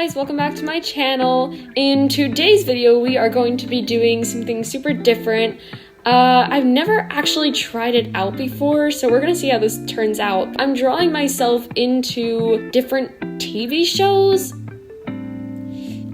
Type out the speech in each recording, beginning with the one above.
guys, welcome back to my channel. In today's video, we are going to be doing something super different. I've never actually tried it out before, so we're gonna see how this turns out. I'm drawing myself into different TV shows.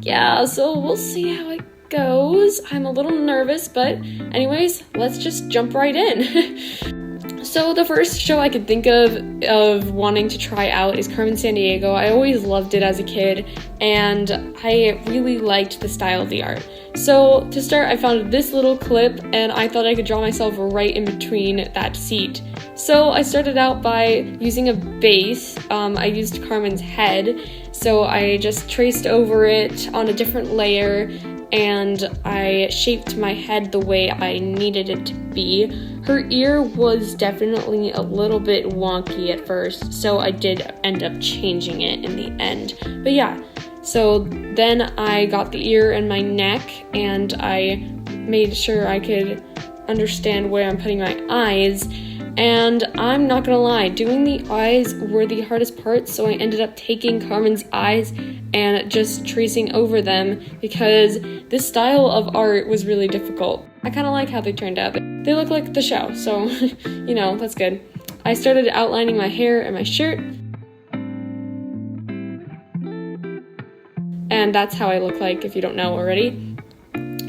Yeah, so we'll see how it goes. I'm a little nervous, but anyways, let's just jump right in. So the first show I could think of wanting to try out is Carmen Diego. I always loved it as a kid, and I really liked the style of the art. So to start, I found this little clip, and I thought I could draw myself right in between that seat. So I started out by using a base. I used Carmen's head, so I just traced over it on a different layer, and I shaped my head the way I needed it to be. Her ear was definitely a little bit wonky at first, so I did end up changing it in the end. But yeah, so then I got the ear and my neck, and I made sure I could understand where I'm putting my eyes. And I'm not gonna lie, doing the eyes were the hardest part, so I ended up taking Carmen's eyes and just tracing over them because this style of art was really difficult. I kind of like how they turned out. They look like the show, so, you know, that's good. I started outlining my hair and my shirt, and that's how I look like if you don't know already.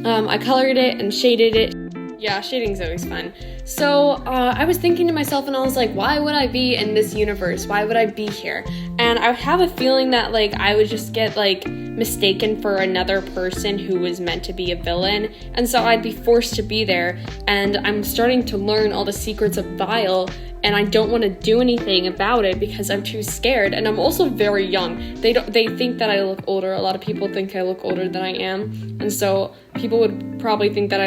I colored it and shaded it. Yeah, shading's always fun. So I was thinking to myself, and I was like, why would I be in this universe? Why would I be here? And I have a feeling that like I would just get like mistaken for another person who was meant to be a villain, and so I'd be forced to be there. And I'm starting to learn all the secrets of Vile, and I don't want to do anything about it because I'm too scared. And I'm also very young. They think that I look older. A lot of people think I look older than I am, and so people would probably think that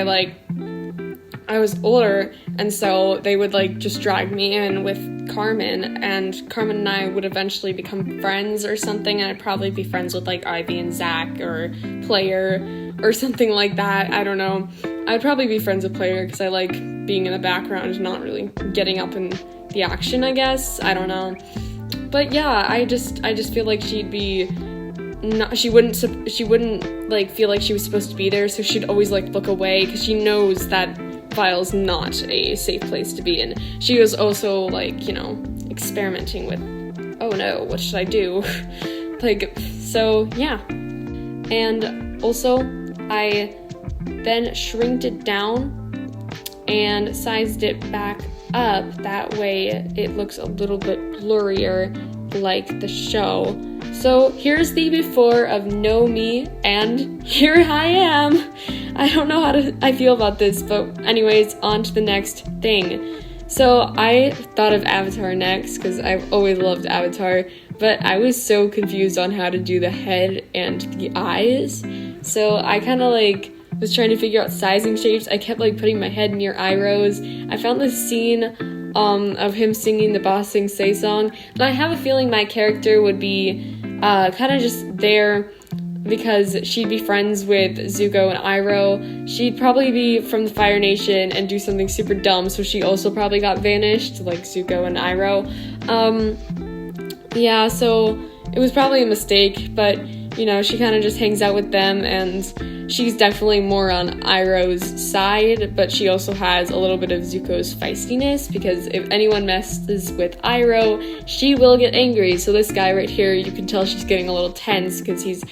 I was older, and so they would like just drag me in with Carmen, and Carmen and I would eventually become friends or something, and I'd probably be friends with like Ivy and Zach or Player or something like that. I don't know. I'd probably be friends with Player because I like being in the background, not really getting up in the action, I guess. I don't know. But yeah, I just feel like she wouldn't like feel like she was supposed to be there, so she'd always like look away because she knows that Vile's not a safe place to be in. She was also like, you know, experimenting with, oh no, what should I do? Like, so yeah. And also I then shrinked it down and sized it back up. That way it looks a little bit blurrier like the show. So here's the before of Know Me, and here I am. I don't know how I feel about this, but anyways, on to the next thing. So I thought of Avatar next because I've always loved Avatar, but I was so confused on how to do the head and the eyes. So I kind of like was trying to figure out sizing shapes. I kept like putting my head near Iroh's. I found this scene of him singing the Boss Sing Say song, and I have a feeling my character would be kind of just there because she'd be friends with Zuko and Iroh. She'd probably be from the Fire Nation and do something super dumb, so she also probably got vanished, like Zuko and Iroh. Yeah, so it was probably a mistake, but, you know, she kind of just hangs out with them, and she's definitely more on Iroh's side, but she also has a little bit of Zuko's feistiness, because if anyone messes with Iroh, she will get angry. So this guy right here, you can tell she's getting a little tense, because he's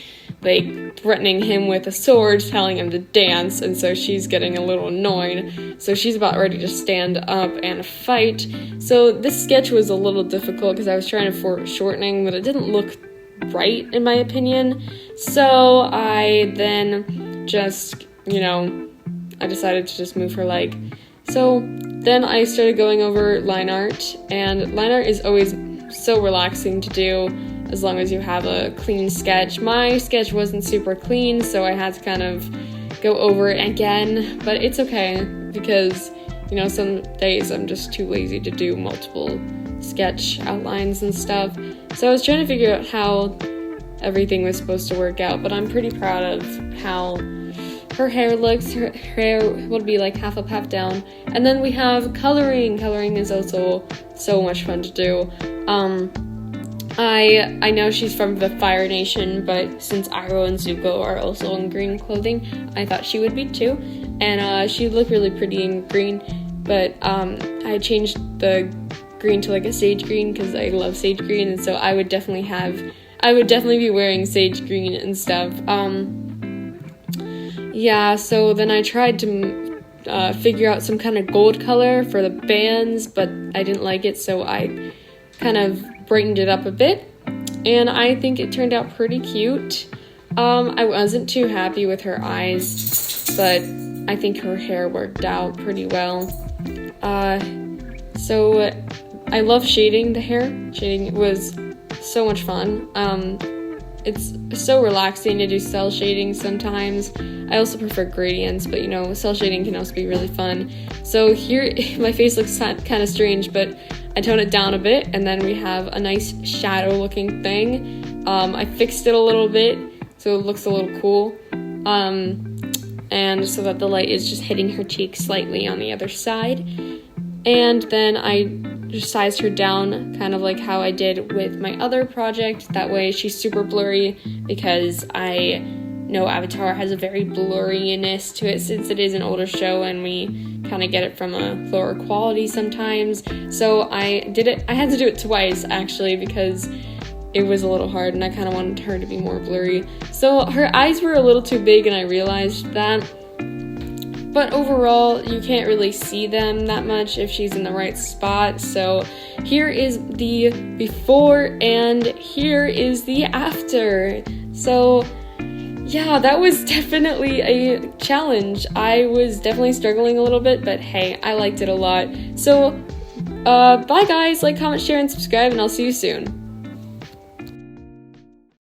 like threatening him with a sword, telling him to dance, and so she's getting a little annoyed. So she's about ready to stand up and fight. So this sketch was a little difficult because I was trying to force shortening, but it didn't look right in my opinion. So I then just, you know, I decided to just move her leg. So then I started going over line art, and line art is always so relaxing to do as long as you have a clean sketch. My sketch wasn't super clean, so I had to kind of go over it again, but it's okay because, you know, some days I'm just too lazy to do multiple sketch outlines and stuff. So I was trying to figure out how everything was supposed to work out, but I'm pretty proud of how her hair looks. Her hair will be like half up, half down. And then we have coloring. Coloring is also so much fun to do. I know she's from the Fire Nation, but since Iroh and Zuko are also in green clothing, I thought she would be too. And she looked really pretty in green, but I changed the green to like a sage green because I love sage green, and so I would definitely be wearing sage green and stuff. Yeah, so then I tried to figure out some kind of gold color for the bands, but I didn't like it, so I kind of brightened it up a bit, and I think it turned out pretty cute. I wasn't too happy with her eyes, but I think her hair worked out pretty well. So I love shading the hair. Shading was so much fun. It's so relaxing to do cell shading sometimes. I also prefer gradients, but you know, cell shading can also be really fun. So here, my face looks kind of strange, but I tone it down a bit, and then we have a nice shadow looking thing. I fixed it a little bit, so it looks a little cool. And so that the light is just hitting her cheek slightly on the other side. And then I just sized her down, kind of like how I did with my other project. That way she's super blurry, because I know Avatar has a very blurriness to it since it is an older show and we kind of get it from a lower quality sometimes. So I had to do it twice actually, because it was a little hard and I kind of wanted her to be more blurry. So her eyes were a little too big and I realized that. But overall, you can't really see them that much if she's in the right spot. So here is the before and here is the after. So yeah, that was definitely a challenge. I was definitely struggling a little bit, but hey, I liked it a lot. So bye guys, like, comment, share, and subscribe, and I'll see you soon.